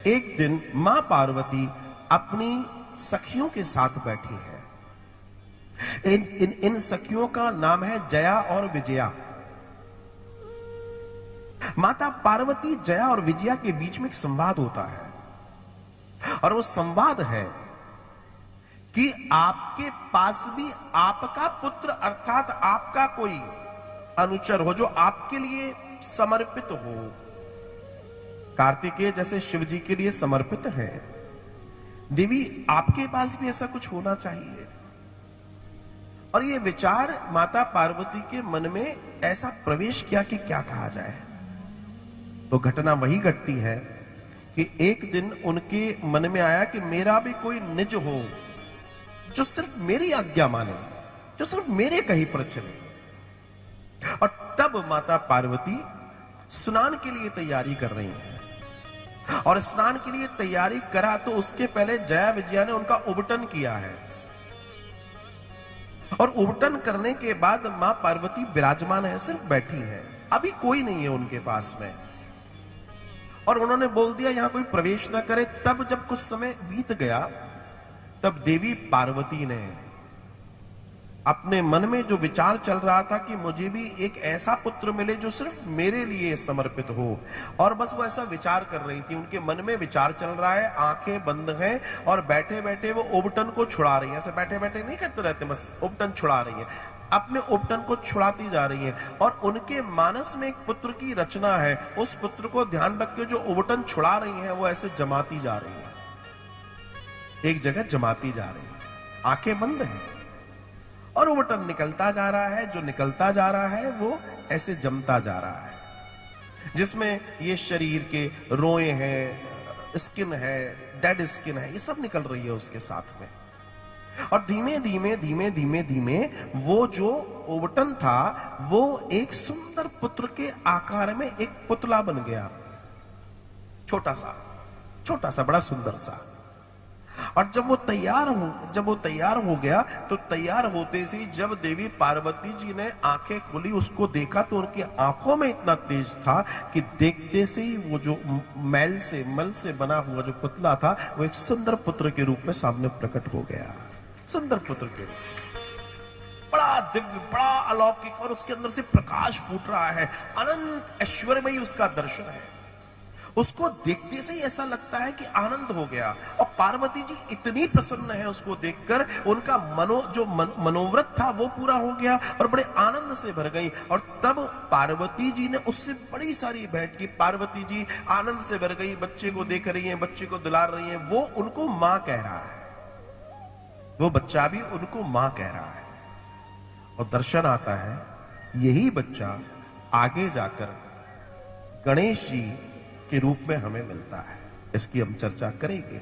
एक दिन मां पार्वती अपनी सखियों के साथ बैठी है। इन सखियों का नाम है जया और विजया। माता पार्वती, जया और विजया के बीच में एक संवाद होता है और वो संवाद है कि आपके पास भी आपका पुत्र अर्थात आपका कोई अनुचर हो जो आपके लिए समर्पित हो। कार्तिकेय जैसे शिव जी के लिए समर्पित है, देवी आपके पास भी ऐसा कुछ होना चाहिए। और ये विचार माता पार्वती के मन में ऐसा प्रवेश किया कि क्या कहा जाए। तो घटना वही घटती है कि एक दिन उनके मन में आया कि मेरा भी कोई निज हो जो सिर्फ मेरी आज्ञा माने, जो सिर्फ मेरे कहीं पर चले। और तब माता पार्वती स्नान के लिए तैयारी कर रही हैं। और स्नान के लिए तैयारी करा तो उसके पहले जया विजया ने उनका उबटन किया है। और उबटन करने के बाद मां पार्वती विराजमान है, सिर्फ बैठी है, अभी कोई नहीं है उनके पास में। और उन्होंने बोल दिया यहां कोई प्रवेश ना करे। तब जब कुछ समय बीत गया तब देवी पार्वती ने अपने मन में जो विचार चल रहा था कि मुझे भी एक ऐसा पुत्र मिले जो सिर्फ मेरे लिए समर्पित हो, और बस वो ऐसा विचार कर रही थी। उनके मन में विचार चल रहा है, आंखें बंद हैं और बैठे बैठे वो उबटन को छुड़ा रही हैं। ऐसे बैठे बैठे नहीं करते रहते, बस उबटन छुड़ा रही हैं, अपने उबटन को छुड़ाती जा रही हैं। और उनके मानस में एक पुत्र की रचना है। उस पुत्र को ध्यान रख के जो उबटन छुड़ा रही हैं वो ऐसे जमाती जा रही है, एक जगह जमाती जा रही है, आंखें बंद हैं और उबटन निकलता जा रहा है। जो निकलता जा रहा है वो ऐसे जमता जा रहा है, जिसमें ये शरीर के रोए हैं, स्किन है, डेड स्किन है, ये सब निकल रही है उसके साथ में। और धीमे धीमे धीमे धीमे धीमे वो जो उबटन था वो एक सुंदर पुत्र के आकार में एक पुतला बन गया, छोटा सा बड़ा सुंदर सा। और जब वो तैयार हो गया तो तैयार होते से जब देवी पार्वती जी ने आंखें खोली, उसको देखा तो उनकी आंखों में इतना तेज था कि देखते से ही वो जो मल से बना हुआ जो पुतला था वो एक सुंदर पुत्र के रूप में सामने प्रकट हो गया। सुंदर पुत्र के रूप, बड़ा दिव्य, बड़ा अलौकिक, और उसके अंदर से प्रकाश फूट रहा है, अनंत ऐश्वर्यमयी उसका दर्शन है। उसको देखते से ही ऐसा लगता है कि आनंद हो गया। और पार्वती जी इतनी प्रसन्न है उसको देखकर, उनका मनोव्रत था वो पूरा हो गया और बड़े आनंद से भर गई। और तब पार्वती जी ने उससे बड़ी सारी भेंट की। पार्वती जी आनंद से भर गई, बच्चे को देख रही हैं, बच्चे को दुलार रही हैं। वो उनको मां कह रहा है, वो बच्चा भी उनको मां कह रहा है। और दर्शन आता है यही बच्चा आगे जाकर गणेश जी के रूप में हमें मिलता है। इसकी हम चर्चा करेंगे।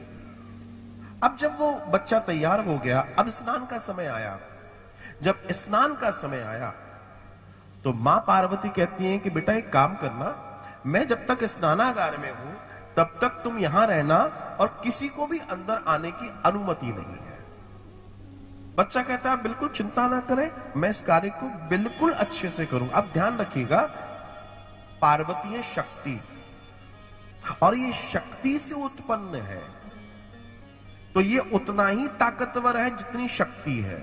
अब जब वो बच्चा तैयार हो गया, अब स्नान का समय आया। जब स्नान का समय आया तो मां पार्वती कहती हैं कि बेटा एक काम करना, मैं जब तक स्नानागार में हूं तब तक तुम यहां रहना और किसी को भी अंदर आने की अनुमति नहीं है। बच्चा कहता है बिल्कुल चिंता ना करें, मैं इस कार्य को बिल्कुल अच्छे से करूं। अब ध्यान रखिएगा, पार्वती है शक्ति और ये शक्ति से उत्पन्न है, तो ये उतना ही ताकतवर है जितनी शक्ति है।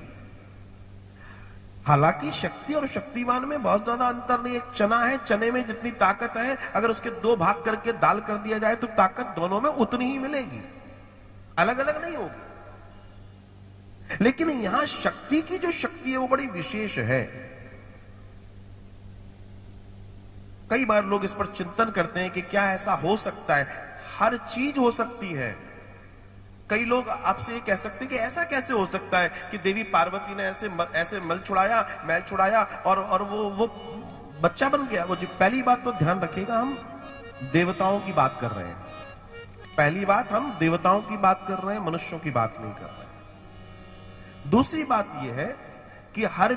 हालांकि शक्ति और शक्तिमान में बहुत ज्यादा अंतर नहीं। एक चना है, चने में जितनी ताकत है अगर उसके 2 भाग करके दाल कर दिया जाए तो ताकत दोनों में उतनी ही मिलेगी, अलग अलग नहीं होगी। लेकिन यहां शक्ति की जो शक्ति है वो बड़ी विशेष है। कई बार लोग इस पर चिंतन करते हैं कि क्या ऐसा हो सकता है। हर चीज हो सकती है। कई लोग आपसे ये कह सकते हैं कि ऐसा कैसे हो सकता है कि देवी पार्वती ने ऐसे मैल छुड़ाया और वो बच्चा बन गया। वो जी, पहली बात तो ध्यान रखिएगा, हम देवताओं की बात कर रहे हैं। पहली बात, हम देवताओं की बात कर रहे हैं, मनुष्यों की बात नहीं कर रहे हैं। दूसरी बात यह है कि हर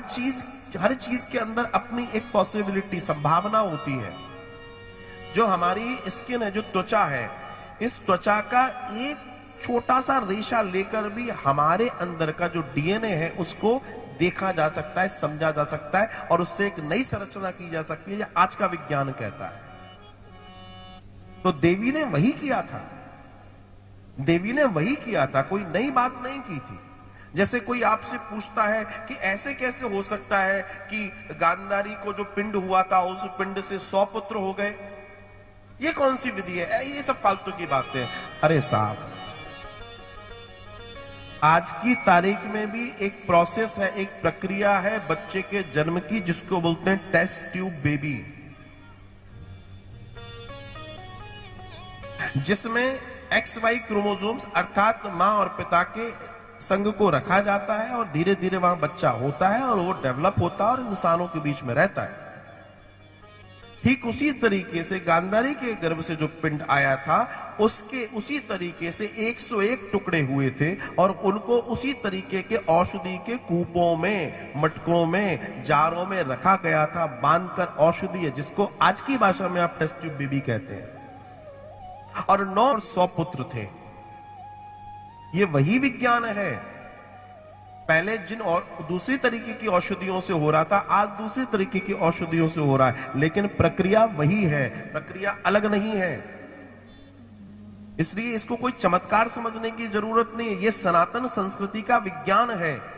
चीज के अंदर अपनी एक पॉसिबिलिटी, संभावना होती है। जो हमारी स्किन है, जो त्वचा है, इस त्वचा का एक छोटा सा रेशा लेकर भी हमारे अंदर का जो डीएनए है उसको देखा जा सकता है, समझा जा सकता है और उससे एक नई संरचना की जा सकती है, आज का विज्ञान कहता है। तो देवी ने वही किया था। देवी ने वही किया था, कोई नई बात नहीं की थी। जैसे कोई आपसे पूछता है कि ऐसे कैसे हो सकता है कि गांधारी को जो पिंड हुआ था उस पिंड से 100 पुत्र हो गए, ये कौन सी विधि है, ये सब फालतू की बातें। अरे साहब, आज की तारीख में भी एक प्रोसेस है, एक प्रक्रिया है बच्चे के जन्म की, जिसको बोलते हैं टेस्ट ट्यूब बेबी, जिसमें XY क्रोमोसोम्स अर्थात मां और पिता के संग को रखा जाता है और धीरे धीरे वहां बच्चा होता है और वो डेवलप होता है और इंसानों के बीच में रहता है। ठीक उसी तरीके से गांधारी के गर्भ से जो पिंड आया था उसके उसी तरीके से 101 टुकड़े हुए थे और उनको उसी तरीके के औषधि के कूपों में, मटकों में, जारों में रखा गया था, बांधकर औषधि, जिसको आज की भाषा में आप टेस्ट ट्यूब बेबी कहते हैं। और 9 और 100 पुत्र थे। ये वही विज्ञान है। पहले जिन और दूसरी तरीके की औषधियों से हो रहा था, आज दूसरी तरीके की औषधियों से हो रहा है, लेकिन प्रक्रिया वही है, प्रक्रिया अलग नहीं है। इसलिए इसको कोई चमत्कार समझने की जरूरत नहीं है, ये सनातन संस्कृति का विज्ञान है।